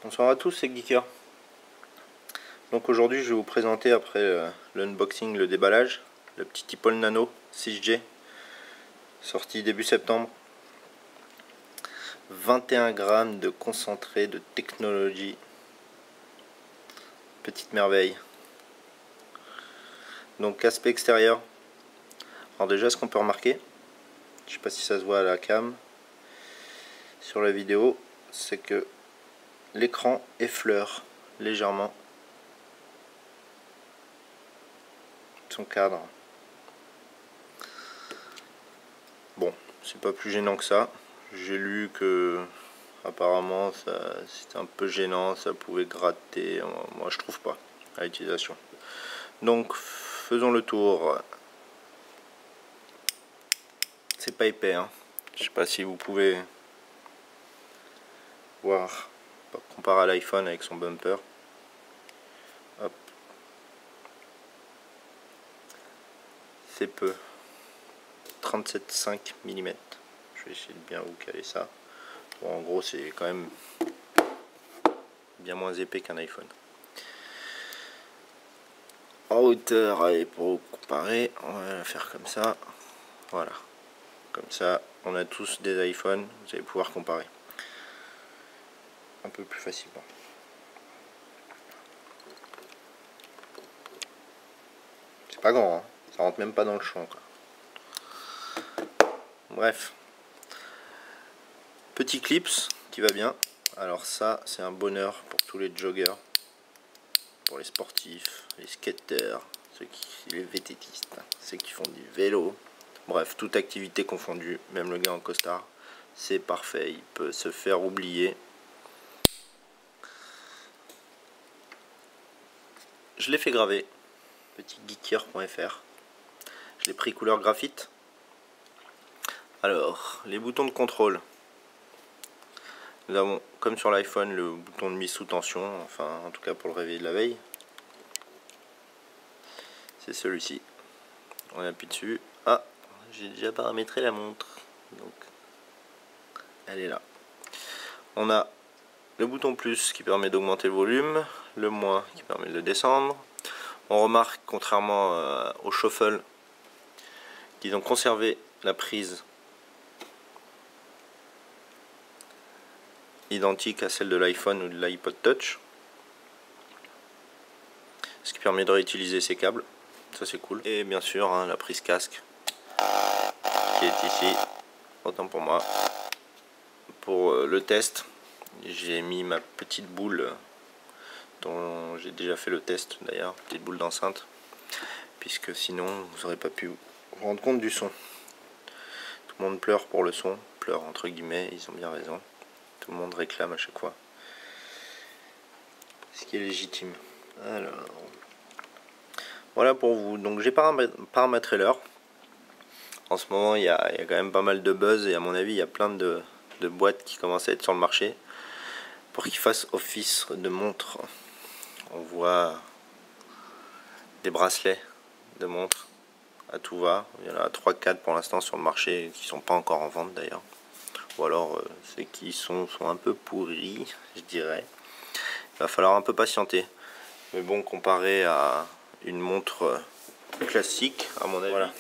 Bonsoir à tous, c'est Geeker. Donc aujourd'hui je vais vous présenter après l'unboxing, le déballage, le petit Tipol Nano 6G sorti début septembre. 21 grammes de concentré de technologie. Petite merveille. Donc aspect extérieur. Alors déjà ce qu'on peut remarquer, je sais pas si ça se voit à la cam sur la vidéo, c'est que l'écran effleure légèrement son cadre. Bon, c'est pas plus gênant que ça. J'ai lu que apparemment c'était un peu gênant, ça pouvait gratter. Moi je trouve pas à l'utilisation. Donc faisons le tour. C'est pas épais, hein. Je sais pas si vous pouvez voir comparé à l'iPhone avec son bumper. Hop. C'est peu. 37,5 mm. Je vais essayer de bien vous caler ça. Bon, en gros c'est quand même bien moins épais qu'un iPhone. En hauteur, allez, pour comparer, on va la faire comme ça. Voilà. Comme ça, on a tous des iPhones, vous allez pouvoir comparer un peu plus facilement. C'est pas grand, hein. Ça rentre même pas dans le champ, quoi. Bref. Petit clips qui va bien. Alors ça, c'est un bonheur pour tous les joggers, pour les sportifs, les skateurs, les VTTistes, ceux qui font du vélo. Bref, toute activité confondue, même le gars en costard, c'est parfait, il peut se faire oublier. Je l'ai fait graver, petitgeeker.fr. Je l'ai pris couleur graphite. Alors, les boutons de contrôle. Nous avons, comme sur l'iPhone, le bouton de mise sous tension, enfin en tout cas pour le réveil de la veille. C'est celui-ci. On appuie dessus. Ah, j'ai déjà paramétré la montre, donc elle est là. On a le bouton plus qui permet d'augmenter le volume, le moins qui permet de le descendre. On remarque, contrairement au shuffle, qu'ils ont conservé la prise identique à celle de l'iPhone ou de l'iPod Touch, ce qui permet de réutiliser ces câbles. Ça c'est cool. Et bien sûr hein, la prise casque qui est ici, autant pour moi. Pour le test, j'ai mis ma petite boule dont j'ai déjà fait le test d'ailleurs, petite boule d'enceinte, puisque sinon vous n'aurez pas pu vous rendre compte du son. Tout le monde pleure pour le son, pleure entre guillemets, ils ont bien raison. Tout le monde réclame à chaque fois, ce qui est légitime. Alors, voilà pour vous. Donc j'ai paramétré l'heure. En ce moment il y a quand même pas mal de buzz et à mon avis il y a plein de boîtes qui commencent à être sur le marché pour qu'ils fassent office de montre. On voit des bracelets de montre à tout va. Il y en a 3-4 pour l'instant sur le marché qui sont pas encore en vente d'ailleurs. Ou alors ceux qui sont un peu pourris, je dirais. Il va falloir un peu patienter. Mais bon, comparé à une montre classique, à mon avis. Voilà.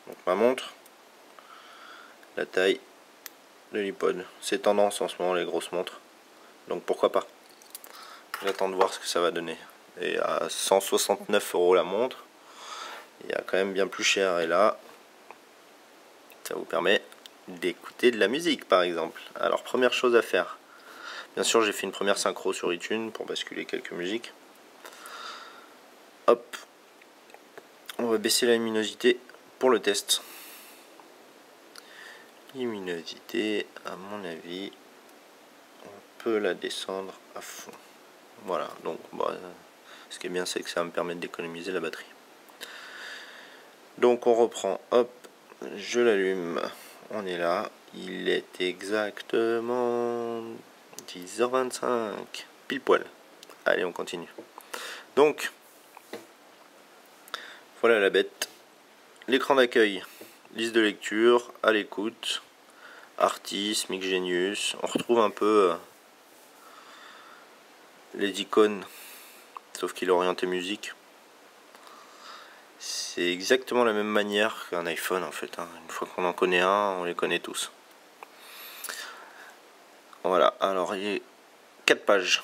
Donc ma montre, la taille de l'iPod. C'est tendance en ce moment les grosses montres. Donc pourquoi pas. J'attends de voir ce que ça va donner. Et à 169 € la montre, il y a quand même bien plus cher. Et là, ça vous permet d'écouter de la musique par exemple. Alors première chose à faire. Bien sûr j'ai fait une première synchro sur iTunes pour basculer quelques musiques. Hop. On va baisser la luminosité pour le test. Luminosité, à mon avis, on peut la descendre à fond. Voilà, donc bah, ce qui est bien c'est que ça va me permettre d'économiser la batterie. Donc on reprend, hop, je l'allume, on est là, il est exactement 10h25, pile poil. Allez, on continue. Donc, voilà la bête. L'écran d'accueil, liste de lecture, à l'écoute, Artis, Mic Genius. On retrouve un peu les icônes, sauf qu'il est orienté musique. C'est exactement la même manière qu'un iPhone en fait, hein. Une fois qu'on en connaît un, on les connaît tous. Voilà, alors il y a 4 pages.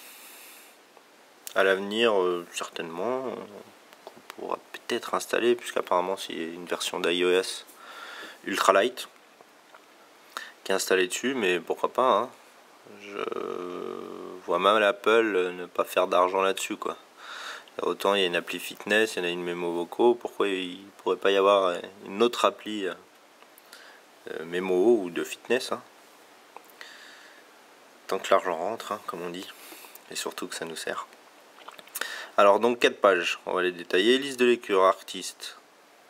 À l'avenir, certainement, qu'on pourra peut-être installer, puisqu'apparemment c'est une version d'iOS ultralight qui est installée dessus, mais pourquoi pas, hein. Je vois même l'Apple ne pas faire d'argent là-dessus, quoi. Autant il y a une appli fitness, il y en a une mémo vocaux, pourquoi il ne pourrait pas y avoir une autre appli mémo ou de fitness, hein. Tant que l'argent rentre, hein, comme on dit, et surtout que ça nous sert. Alors donc 4 pages, on va les détailler. Liste de lecture, artistes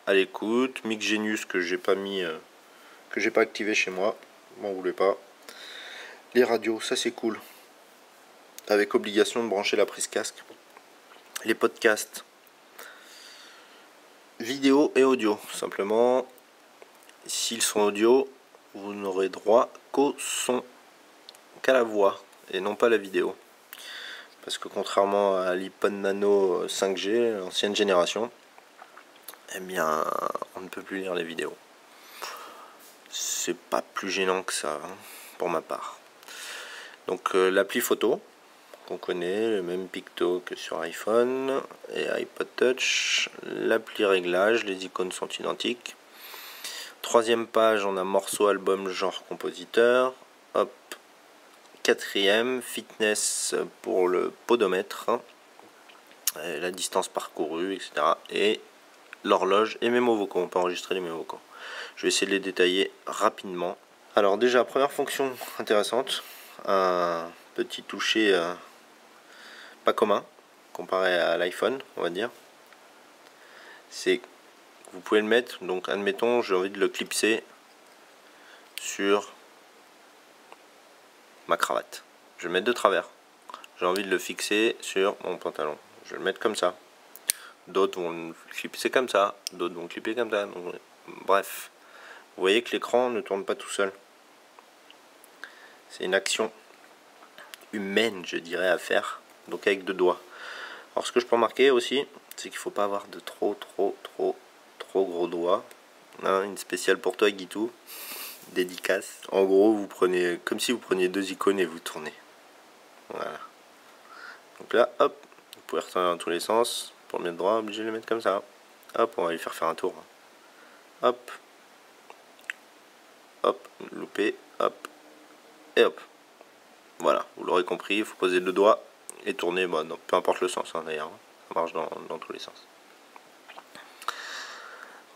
à l'écoute, Mic Genius que j'ai pas mis, que j'ai pas activé chez moi, m'en voulez pas. Les radios, ça c'est cool, avec obligation de brancher la prise casque. Les podcasts, vidéo et audio, simplement, s'ils sont audio, vous n'aurez droit qu'au son, qu'à la voix, et non pas la vidéo. Parce que contrairement à l'iPod Nano 5G, l'ancienne génération, eh bien, on ne peut plus lire les vidéos. C'est pas plus gênant que ça, hein, pour ma part. Donc l'appli photo, qu'on connaît, le même picto que sur iPhone et iPod Touch. L'appli réglage, les icônes sont identiques. Troisième page, on a morceau, album, genre, compositeur. Hop. Quatrième, fitness pour le podomètre, la distance parcourue, etc. Et l'horloge et mémo vocaux. On peut enregistrer les mémo vocaux. Je vais essayer de les détailler rapidement. Alors déjà, première fonction intéressante, un petit toucher pas commun comparé à l'iPhone, on va dire. C'est que vous pouvez le mettre, donc admettons j'ai envie de le clipser sur ma cravate. Je vais le mettre de travers. J'ai envie de le fixer sur mon pantalon. Je vais le mettre comme ça. D'autres vont le clipser comme ça, d'autres vont le clipser comme ça. Donc, bref, vous voyez que l'écran ne tourne pas tout seul. C'est une action humaine, je dirais, à faire, donc avec 2 doigts. Alors ce que je peux remarquer aussi, c'est qu'il ne faut pas avoir de trop gros doigts. Hein, une spéciale pour toi, Guitou, dédicace. En gros, vous prenez comme si vous preniez 2 icônes et vous tournez. Voilà. Donc là, hop, vous pouvez retourner dans tous les sens. Pour le mettre droit, obligé de le mettre comme ça. Hop, on va lui faire un tour. Hop, hop, louper, hop, et hop. Voilà, vous l'aurez compris, il faut poser 2 doigts et tourner, bon, non, peu importe le sens, hein, d'ailleurs, ça marche dans tous les sens.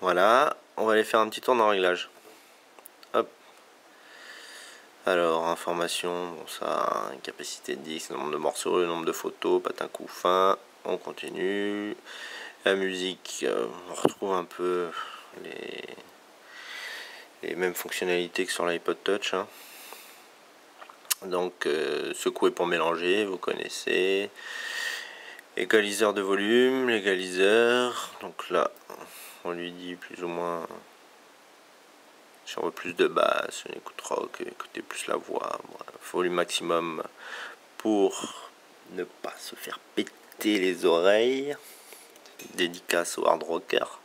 Voilà, on va aller faire un petit tour dans le réglage. Hop. Alors, information, bon ça, capacité de disque, nombre de morceaux, le nombre de photos, patin coup fin, on continue. La musique, on retrouve un peu les mêmes fonctionnalités que sur l'iPod Touch, hein. Donc secouer pour mélanger, vous connaissez. Égaliseur de volume, l'égaliseur. Donc là, on lui dit plus ou moins, si on veut plus de basse, on écoute rock, écoutez plus la voix. Volume maximum pour ne pas se faire péter les oreilles. Dédicace au hard rocker.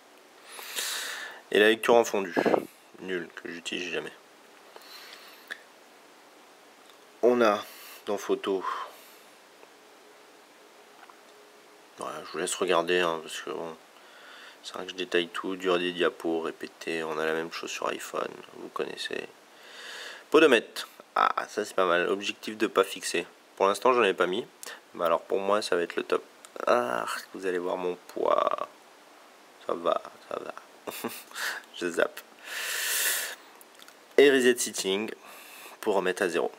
Et la lecture en fondu, nul, que j'utilise jamais. On a dans photo, voilà, je vous laisse regarder, hein, parce que bon, c'est vrai que je détaille tout, durée des diapos, répété, on a la même chose sur iPhone, vous connaissez. Podomètre, ah ça c'est pas mal, objectif de pas fixer. Pour l'instant j'en ai pas mis, mais alors pour moi ça va être le top. Ah, vous allez voir mon poids, ça va, je zappe. Et reset sitting pour remettre à 0.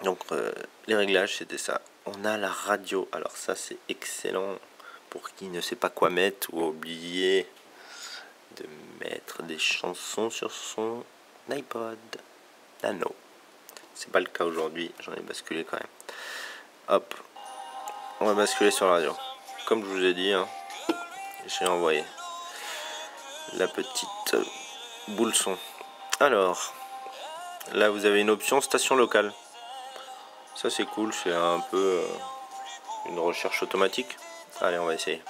Donc les réglages c'était ça. On a la radio, alors ça c'est excellent pour qui ne sait pas quoi mettre ou a oublié de mettre des chansons sur son iPod Nano. C'est pas le cas aujourd'hui, j'en ai basculé quand même. Hop, on va basculer sur la radio. Comme je vous ai dit, hein, j'ai envoyé la petite boule son. Alors, là vous avez une option station locale. Ça c'est cool, c'est un peu une recherche automatique. Allez, on va essayer.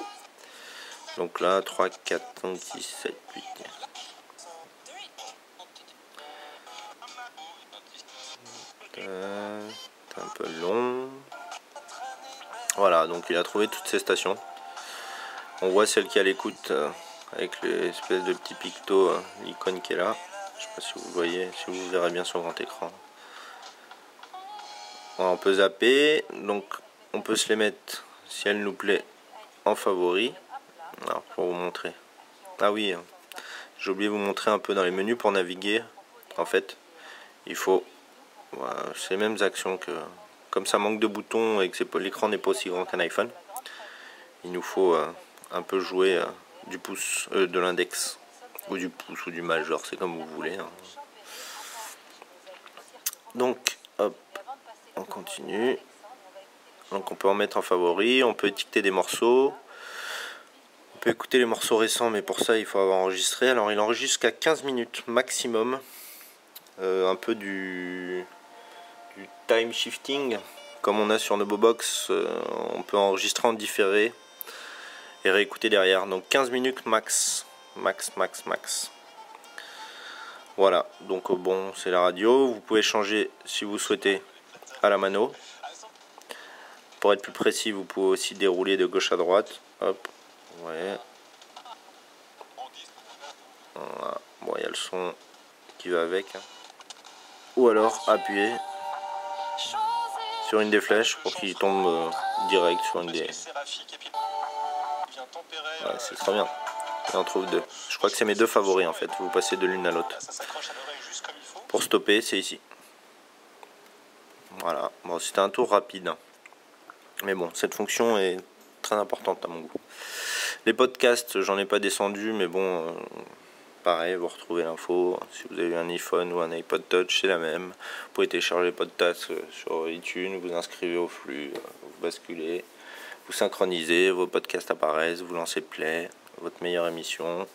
Donc là, 3, 4, 5, 6, 7, 8. C'est un peu long. Voilà, donc il a trouvé toutes ces stations. On voit celle qui est à l'écoute avec l'espèce de petit picto, l'icône qui est là. Je sais pas si vous voyez, si vous verrez bien sur le grand écran. Voilà, on peut zapper, donc on peut se les mettre, si elle nous plaît, en favori. Alors pour vous montrer. Ah oui, j'ai oublié de vous montrer un peu dans les menus pour naviguer. En fait, il faut, voilà, c'est les mêmes actions que, comme ça manque de boutons et que l'écran n'est pas aussi grand qu'un iPhone, il nous faut un peu jouer du pouce, de l'index, ou du pouce ou du majeur, c'est comme vous voulez. Hein. Donc, hop, on continue. Donc on peut en mettre en favori, on peut étiqueter des morceaux. On peut écouter les morceaux récents, mais pour ça il faut avoir enregistré. Alors il enregistre jusqu'à 15 minutes maximum. Un peu du time shifting, comme on a sur Nobobox, on peut enregistrer en différé et réécouter derrière. Donc 15 minutes max. Max. Voilà, donc bon, c'est la radio. Vous pouvez changer si vous souhaitez à la mano. Pour être plus précis, vous pouvez aussi dérouler de gauche à droite. Hop, ouais. Voilà. Bon, il y a le son qui va avec. Ou alors appuyer sur une des flèches pour qu'il tombe direct sur une des... Ouais, c'est très bien. Et on trouve deux. Je crois que c'est mes deux favoris en fait. Vous passez de l'une à l'autre. Pour stopper, c'est ici. Voilà. Bon, c'était un tour rapide. Mais bon, cette fonction est très importante à mon goût. Les podcasts, j'en ai pas descendu, mais bon, pareil, vous retrouvez l'info. Si vous avez un iPhone ou un iPod Touch, c'est la même. Vous pouvez télécharger les podcasts sur iTunes, vous inscrivez au flux, vous basculez, vous synchronisez, vos podcasts apparaissent, vous lancez play, votre meilleure émission,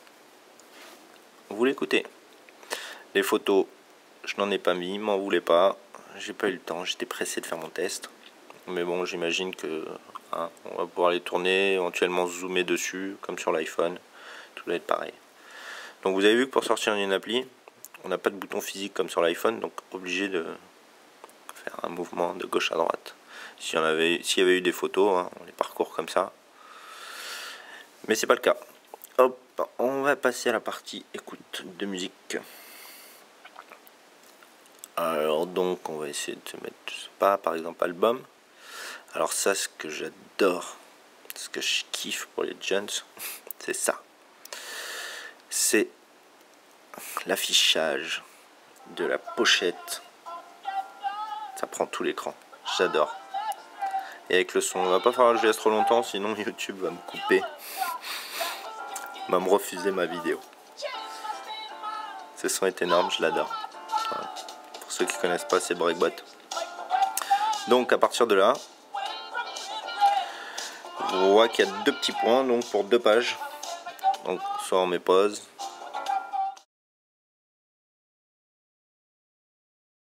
vous l'écoutez. Les photos, je n'en ai pas mis, m'en voulez pas, j'ai pas eu le temps, j'étais pressé de faire mon test. Mais bon, j'imagine que on va pouvoir les tourner, éventuellement zoomer dessus, comme sur l'iPhone. Tout va être pareil. Donc vous avez vu que pour sortir une appli, on n'a pas de bouton physique comme sur l'iPhone, donc obligé de faire un mouvement de gauche à droite. S'il y avait eu des photos, on les parcourt comme ça. Mais c'est pas le cas. Hop, on va passer à la partie écoute de musique. Alors donc on va essayer de se mettre, je sais pas, par exemple album. Alors ça, ce que j'adore, ce que je kiffe pour les Jones, c'est ça. C'est l'affichage de la pochette. Ça prend tout l'écran. J'adore. Et avec le son, il va pas falloir que je laisse trop longtemps, sinon YouTube va me couper. Va me refuser ma vidéo. Ce son est énorme, je l'adore. Voilà. Pour ceux qui connaissent pas, c'est Breakbot. Donc à partir de là, on voit qu'il y a deux petits points donc pour deux pages. Donc soit on met pause,